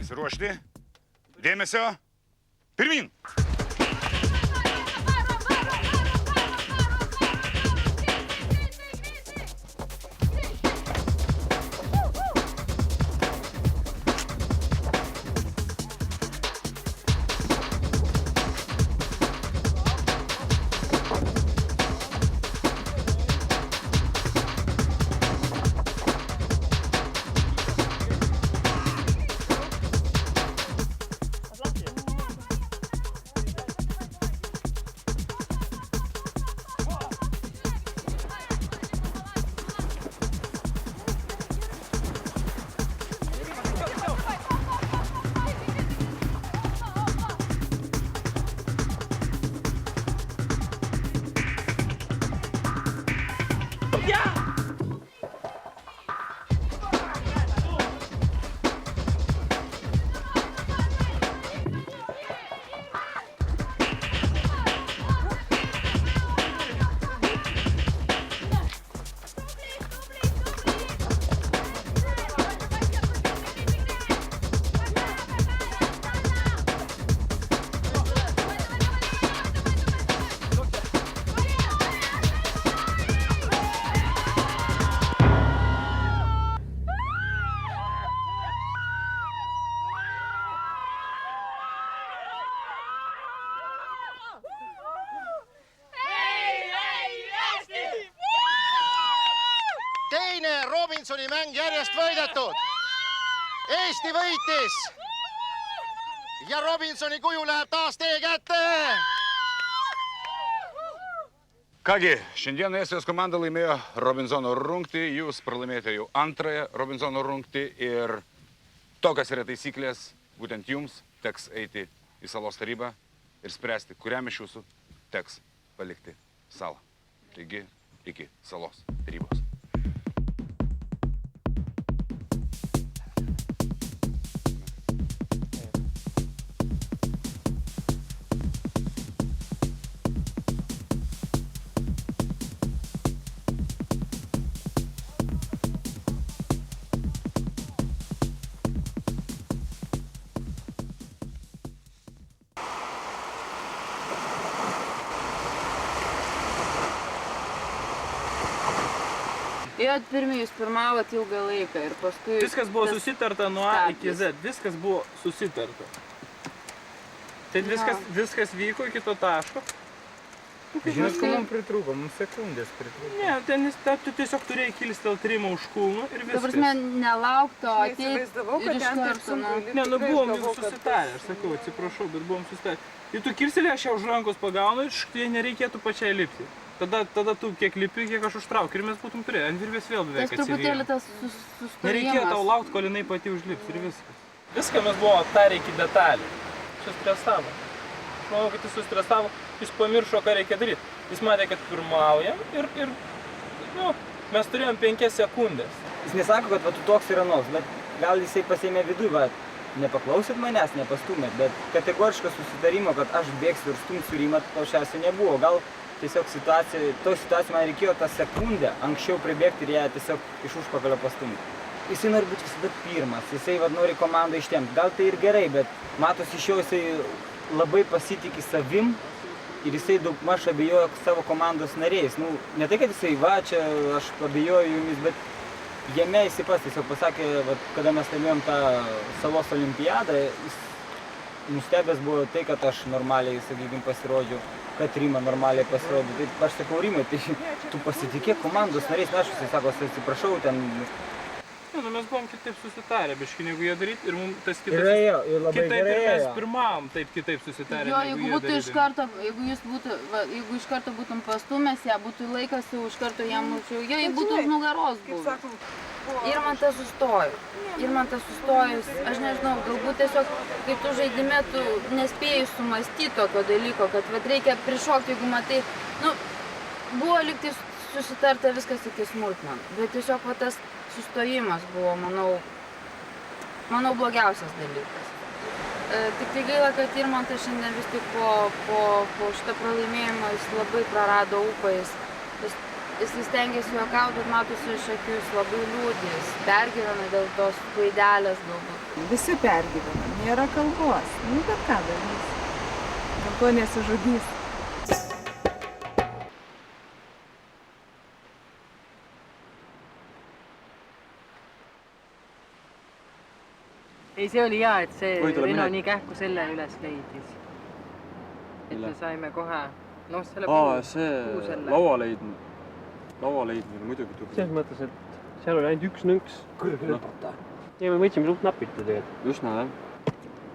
Visi ruošti. Dėmesio. Pirmyn. Teine Robinsoni mäng järjest võidetud. Eesti võitis. Ja Robinsoni kuju läheb taas teie kätte. Kągi, šiandien Estijos komanda laimėjo Robinsono rungtį, jūs pralaimėjote jau antrąją Robinsono rungtį ir tokios yra taisyklės, būtent jums teks eiti į salos tarybą ir spręsti, kuriam iš jūsų teks palikti salą. Taigi, iki salos tarybos. Ėjot pirmi, jūs pirmavot ilgą laiką ir paskui... Viskas buvo susitarta nuo A iki Z, viskas buvo susitarta. Tai viskas vyko iki to taško. Žinot, ko mums pritrūko, mums sekundės pritrūko. Ne, tu tiesiog turėjai kilstelt rimą už kulnų ir viskas. Ta prasme, nelaukto, ateit ir iš karto. Ne, buvom jau susitarę, aš sakau, atsiprašau, bet buvom susitarę. Ir tu kilstelė, aš ją už rankos pagaunu ir štai nereikėtų pačiai lipti. Tada tu kiek lipi, kiek aš užtraukiu ir mes būtum turėję. Ant virvės vėl beveik atsivėjo. Tas truputėlį tas sustojimas. Nereikėjo tau laukti, kol jinai pati užlips ir viskas. Viską mes buvo aptarę iki detalį. Sustresavo. Aš manau, kad jis sustresavo, jis pamiršo, ką reikia daryti. Jis matė, kad pirmaujam ir mes turėjom 5 sekundės. Jis nesako, kad tu toks ir anoks, bet gal jisai pasėmė vidui, nepaklausyt manęs, nepastumėt, bet kategoriško susitarimo, kad aš bėgsiu ir stumsiu Rimą, paprasčiausiai nebuvo. Gal tiesiog to situacija man reikėjo tą sekundę anksčiau pribėgti ir ją tiesiog iš užpakalio pastumti. Jisai nori būti visada pirmas, jisai nori komandą ištemti. Gal tai ir gerai, bet matosi iš jo jisai labai pasitiki savim ir jisai daugmaž abejojo savo komandos nariais. Ne tai, kad jisai čia aš abejoju jumis, bet jame jisai pats tiesiog pasakė, kada mes laimėjom tą salos olimpiadą, jis nustebęs buvo tai, kad aš normaliai, sakykime, pasirodžiau, kad Rima normaliai pasirodė. Tai aš sakau, Rimai, tai tu pasitikėk komandos nariais, aš jisai sako, atsiprašau, ten... Mes buvom kitaip susitarę, biškai, negu jie daryti ir mums tas kitaip... Ir ėjo, ir labai gerai ėjo. Kitaip ir mes pirmavom taip kitaip susitarę, negu jie daryti. Jeigu iš karto būtum pastumęs ją, būtų laikas jau iš karto jam užėjau, jei būtų už nugaros buvęs. Irmantas sustojus, aš nežinau, galbūt tiesiog, kai tu žaidime, tu nespėjai sumastyti tokio dalyko, kad reikia prišokti, jeigu matai, buvo lygtai susitarta viskas iki smulkmenų, bet tiesiog tas sustojimas buvo, manau, blogiausias dalykas. Tik tai gaila, kad Irmantas šiandien vis tik po šitą pralaimėjimą jis labai prarado ūpą, jis stengiasi juokauti, bet matosi iš akių, jis labai liūdės, pergyvena dėl tos klaidelės galbūt. Visi pergyvena, nėra kalbos. Nu, bet ką darys. Dėl to nesižudys. Ei, see oli hea, et see Või tuleb Reno midagi? nii kähku selle üles leidis. Et me Mille? saime kohe, noh, selle see puu selle. laua leidmine muidugi tubli. selles mõttes, et seal oli ainult üks nõnks. Ja me võtsime suht napilt tegelikult. Üsna jah.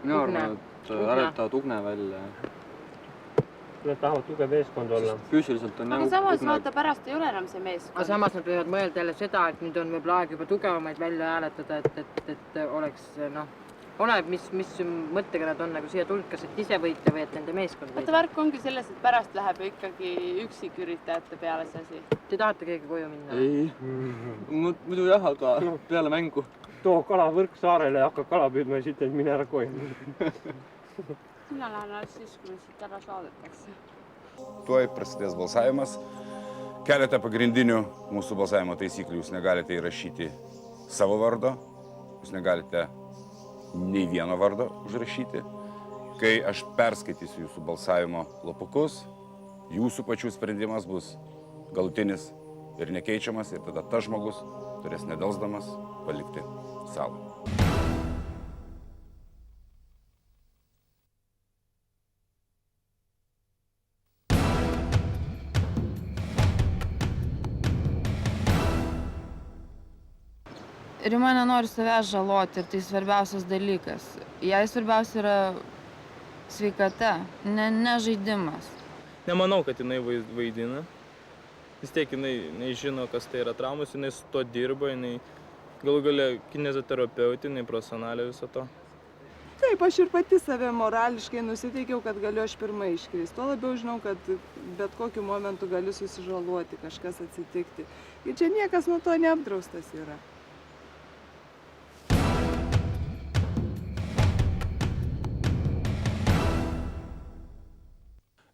Mina Ugne. arvan, et Ugne. hääletavad Ugne välja. Nad tahavad tugev eeskond olla. Füüsiliselt on aga samas vaata pärast ei ole enam see meeskond. Aga samas nad võivad mõelda jälle seda, et nüüd on võib-olla aeg juba tugevamaid välja hääletada, et oleks, noh, oleneb, mis mõttega nad on nagu siia tulnud, kas et ise võita või et nende meeskond vaata, võita. värk ongi selles, et pärast läheb ju ikkagi üksiküritajate peale see asi. Te tahate keegi koju minna? ei, muidu jah, aga peale mängu. Too kalavõrk saarele ja hakkab kala püüdma ja siit et mine ära koju. Sina lähen alles siis, kui siit ära saadetakse. Tuoj prasidės balsavimas. Keletą pagrindinių mūsų balsavimo taisyklių. Jūs negalite įrašyti savo vardo, jūs negalite nei vieno vardo užrašyti. Kai aš perskaitysiu jūsų balsavimo lapukus, jūsų pačių sprendimas bus galutinis ir nekeičiamas, ir tada tas žmogus turės nedelsdamas palikti salą. Rima nenori savęs žaloti ir tai svarbiausias dalykas. Jai svarbiausia yra sveikata, ne žaidimas. Nemanau, kad jinai vaidina. Vis tiek jinai žino, kas tai yra traumas, jinai su to dirba, jinai galų galia kineziterapeutė, jinai profesionalė viso to. Taip, aš ir pati save morališkai nusiteikiau, kad galiu aš pirmai iškristi. Tuo labiau žinau, kad bet kokiu momentu galiu susižaloti, kažkas atsitikti. Ir čia niekas nuo to neapdraustas yra.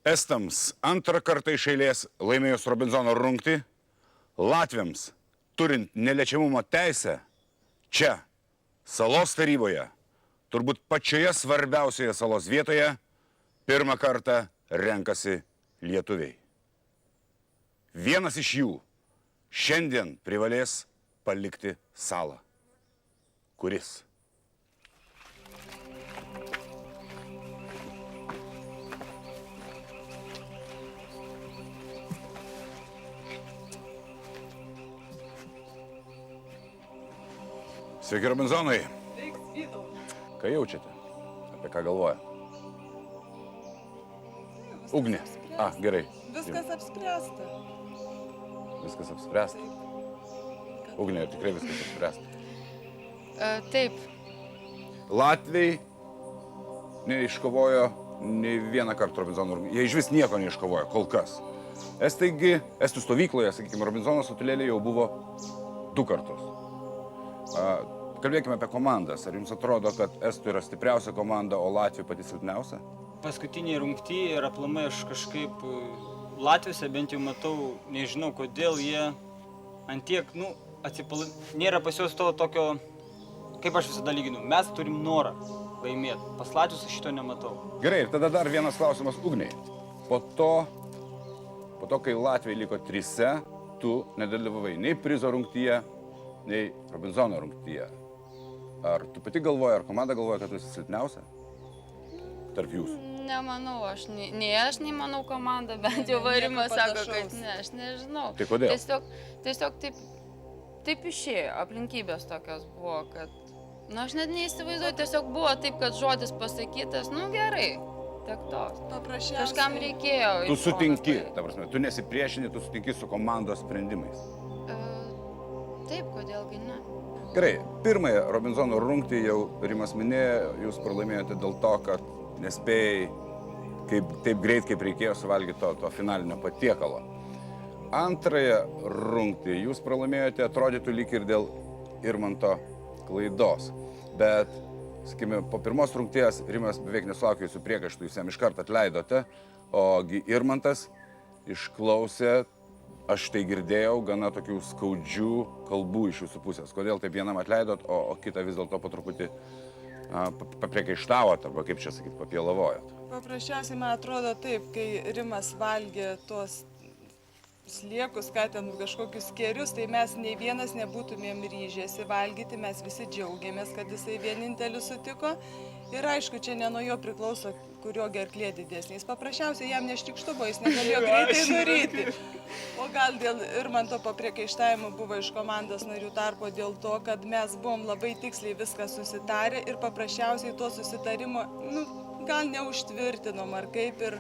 Estams antrą kartą iš eilės laimėjus Robinzono rungtį, latviams, turint neliečiamumo teisę, čia, salos taryboje, turbūt pačioje svarbiausioje salos vietoje, pirmą kartą renkasi lietuviai. Vienas iš jų šiandien privalės palikti salą. Kuris? Sveiki, Robinzonai. Ką jaučiate? Apie ką galvoja? Ugnė. Gerai. Viskas apspręsta. Viskas apspręsta. Ugnė, ar tikrai viskas apspręsta? Taip. Latviai neiškovojo nei vieną kartą Robinzono rungtį. Jie iš vis nieko neiškovojo, kol kas. Estų stovykloje, sakykime, Robinzono statulėlė jau buvo 2 kartus. Kalbėkime apie komandas. Ar jums atrodo, kad Estų yra stipriausia komanda, o Latvija pati silpniausia? Paskutiniai rungty ir aplamai aš kažkaip Latviuose bent jau matau, nežinau kodėl jie antiek, nėra pas juos to tokio, kaip aš visada lyginu, mes turim norą laimėti. Pas Latvius aš šito nematau. Gerai, ir tada dar vienas klausimas Ugniai. Po to, kai Latvija liko 3, tu nedalyvavai nei prizo rungtyje, nei Robinzono rungtyje. Ar tu pati galvoji, ar komanda galvoja, kad tu esi silpniausia tarp jūsų? Nemanau, nei manau komanda, bent jau Rimas sako, kad ne, aš nežinau. Tai kodėl? Tiesiog taip išėjo, aplinkybės tokios buvo, kad, aš net neįsivaizduoju, tiesiog buvo taip, kad žodis pasakytas, gerai, tiek tos. Kažkam reikėjo. Tu sutinki, ta prasme, tu nesipriešini, tu sutinki su komandos sprendimais. Taip, kodėlgi ne? Gerai, pirmąją Robinzono rungtį jau Rimas minėjo, jūs pralaimėjote dėl to, kad nespėjai taip greit, kaip reikėjo suvalgyti to finalinio patiekalo. Antrąją rungtį jūs pralaimėjote, atrodytų lyg ir dėl Irmanto klaidos. Bet, sakykime, po pirmos rungties Rimas beveik nesulaukė jūsų priekaištų, jūs jam iš karto atleidote, ogi Irmantas išklausė, aš tai girdėjau, gana tokių skaudžių kalbų iš jūsų pusės. Kodėl taip vienam atleidot, o kitą vis dėlto po truputį papriekaištavot, arba kaip čia sakyt, papielavojot? Paprasčiausiai man atrodo taip, kai Rimas valgė tuos sliekus, ką ten kažkokius kerius, tai mes nei vienas nebūtumėm ryžėsi valgyti, mes visi džiaugiamės, kad jisai vienintelis sutiko. Ir aišku, čia ne nuo jo priklauso, kurio gerklė didesnė. Jis paprasčiausiai jam neštikštuvo, jis negalėjo greitai nuryti. O gal dėl Irmanto papriekaištavimo buvo iš komandos narių tarpo dėl to, kad mes buvom labai tiksliai viską susitarę ir paprasčiausiai to susitarimo, gal neužtvirtinom ar kaip ir,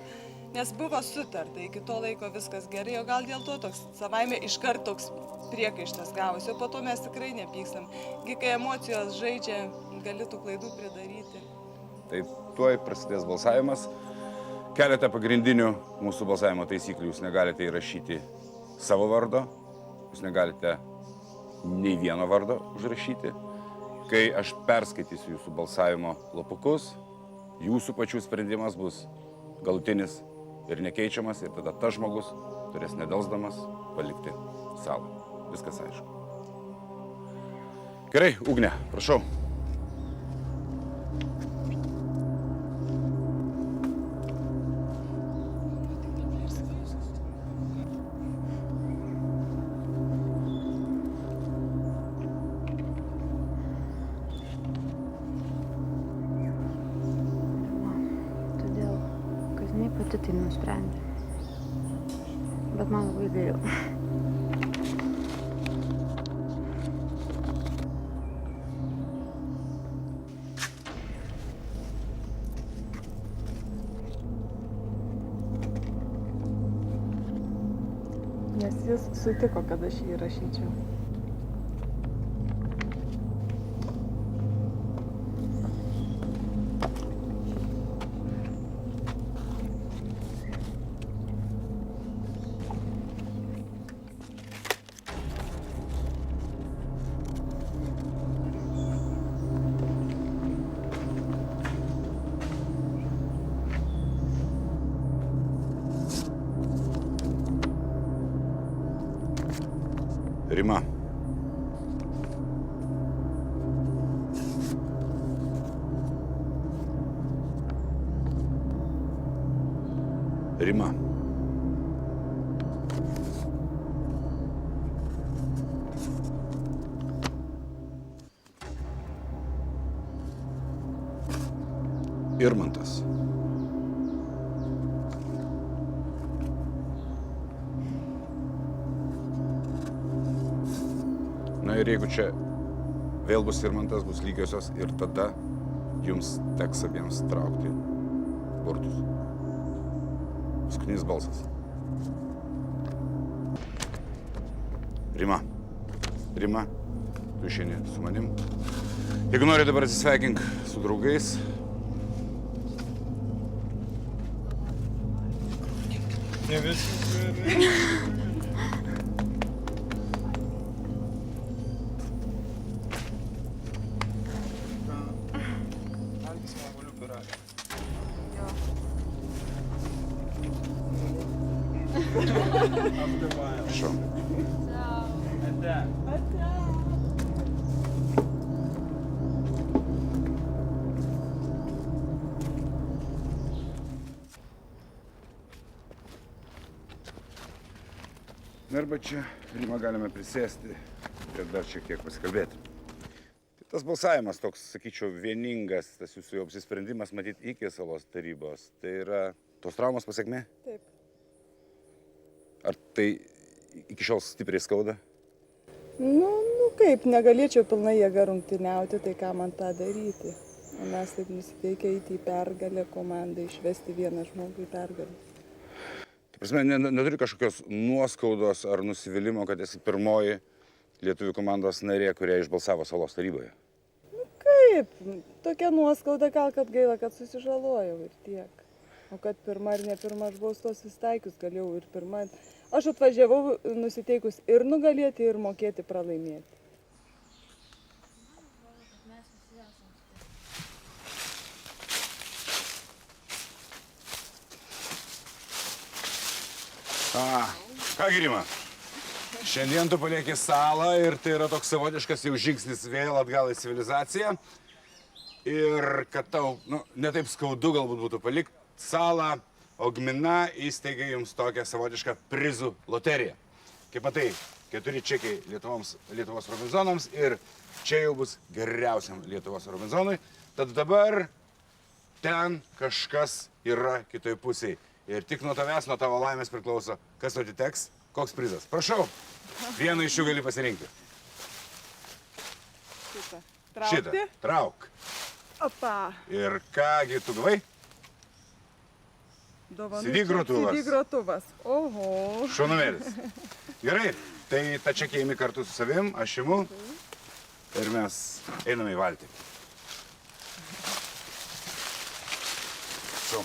nes buvo sutarta, iki to laiko viskas gerai, o gal dėl to toks savaime iškart toks priekaištas gavosi, o po to mes tikrai nepykstam. Kai emocijos žaidžia, gali tų klaidų pridaryti. Tai tuoj prasidės balsavimas. Keletą pagrindinių mūsų balsavimo taisyklių. Jūs negalite įrašyti savo vardo, jūs negalite nei vieno vardo užrašyti. Kai aš perskaitysiu jūsų balsavimo lapukus, jūsų pačių sprendimas bus galutinis ir nekeičiamas, ir tada tas žmogus turės nedelsdamas palikti salą. Viskas aišku. Gerai, Ugne, prašau. Todėl, kad jinai pati tai nusprendė. Bet man labai gaila. Nes jis sutiko, kad aš jį rašyčiau. Rima. Rima. Irmantas. Na ir jeigu čia vėl bus Irmantas, bus lygiosios ir tada jums teks abiems traukti burtus. Paskutinis balsas. Rima. Rima, tu išeini su manim. Jeigu nori dabar atsisveikink su draugais. Ne visi. Prašau. Na arba čia, Rima, galime prisėsti ir dar šiek tiek pasikalbėti. Tai tas balsavimas toks, sakyčiau, vieningas, tas jūsų jau apsisprendimas matyti iki salos tarybos, tai yra tos traumos pasekmė? Taip. Ar tai iki šiol stipriai skauda? Nu kaip, negalėčiau pilnai jėga rungtyniauti, tai ką man tą daryti. O mes taip nusiteikę eiti į pergalę komandą, išvesti vieną žmogų į pergalę. Ta prasme, neturi kažkokios nuoskaudos ar nusivylimo, kad esi pirmoji lietuvių komandos narė, kurie išbalsavo salos taryboje? Nu kaip, tokia nuoskauda gal, kad gaila, kad susižalojau ir tiek. O kad pirma ar ne pirma, aš buvau tos įstaikius, galėjau ir pirma. Aš atvažiavau nusiteikus ir nugalėti, ir mokėti pralaimėti. Kągi, Rima, šiandien tu palieki salą ir tai yra toks savotiškas jau žingsnis vėl atgal į civilizaciją. ir kad tau, netaip skaudu galbūt būtų palikti salą, o gmina įsteigė jums tokią savotišką prizų loteriją. Kaip matai, 4 čekiai Lietuvos Robinzonams ir čia jau bus geriausiam Lietuvos Robinzonui. Tad dabar ten kažkas yra kitoj pusėje. Ir tik nuo tavęs, nuo tavo laimės priklauso, kas tau atiteks, koks prizas. Prašau, vieną iš jų gali pasirinkti. Šitą. Trauk. Opa. Ir kągi tu gavai? CD grotuvas. CD grotuvas. Oho. Šaunumėlis. Gerai, tai tą čekį imi kartu su savim, aš imu ir mes einame į valtį. Su.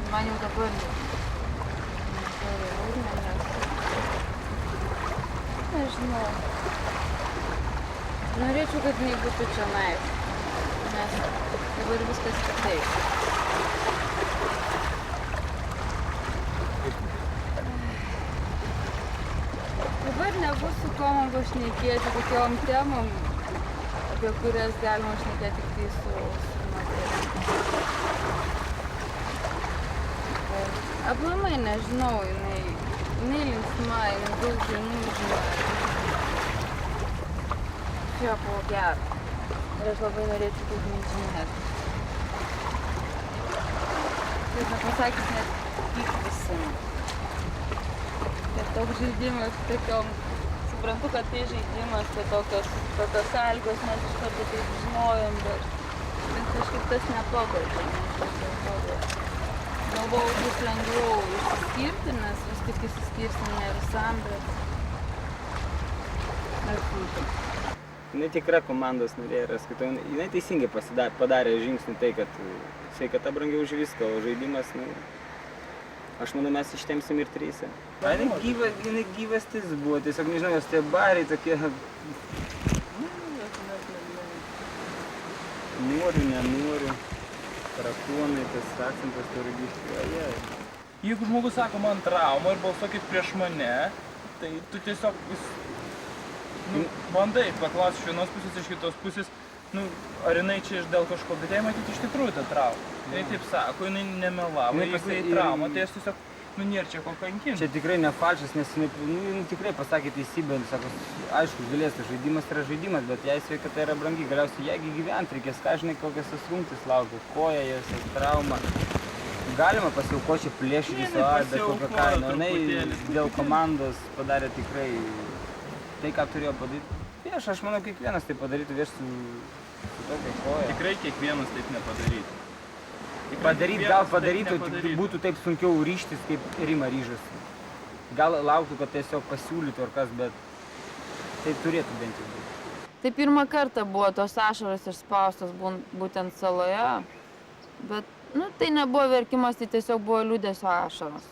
Man jau dabar nežinau. Norėčiau, kad jinai būtų čionais, nes dabar viskas kitaip. Dabar nebus su kuo man pašnekėti tokiom temom, apie kurias galima šnekėti tik tai su moterim. Aplamai nežinau, jinai linksma, jinai daug žinių žino. Čia buvo gera. Ir aš labai norėčiau daug nežinėti. Taip nepasakys, net pyktis. Ir toks žaidimas, tokiom, suprantu, kad tai žaidimas, kad tokios sąlygos mes iš karto taip žinojom, bet kažkaip tas nepabaigia. Galvojau, bus lengviau išsiskirti, nes vis tik išsiskirsim ne visam, bet nesunku. Jinai tikra komandos narė yra, skaitau, jinai teisingai padarė žingsnį tai, kad sveikata brangiau už viską, o žaidimas, aš manau, mes ištempsim ir 3. Jinai gyvastis buvo, tiesiog nežinau, jos tie bariai tokie, noriu, nenoriu. Tarakonai, tas akcentas turi grįžti. Jeigu žmogus sako man trauma ir balsuokit prieš mane, tai tu tiesiog bandai paklausti iš vienos pusės, iš kitos pusės, ar jinai čia dėl kažko, bet jai matyti iš tikrųjų tą traumą. Tai taip sako, jinai nemelavo, jeigu tai trauma, tai aš tiesiog, nėra čia ko kankinti. Čia tikrai ne falšas, nes jinai tikrai pasakė teisybę, sako, aišku, galės, žaidimas yra žaidimas, bet jai sveikata yra brangi, galiausiai jeigu gyventi reikės, ką žinai, kokias tas rungtis laukia, koja, jos trauma. Galima pasiaukoti plėšyti savo, bet kokią kainą. Jinai dėl komandos padarė tikrai tai, ką turėjo padaryti. Aš manau, kiekvienas tai padarytų, vieš, su tokia koja. Tikrai kiekvienas taip nepadarytų. Gal padarytų, tik būtų taip sunkiau ryžtis, kaip Rima ryžosi. Gal lauktų, kad tiesiog pasiūlytų ar kas, bet tai turėtų bent jau būti. Tai pirmą kartą buvo tos ašaros išspaustos būtent saloje, bet tai nebuvo verkimas, tai tiesiog buvo liūdesio ašaros.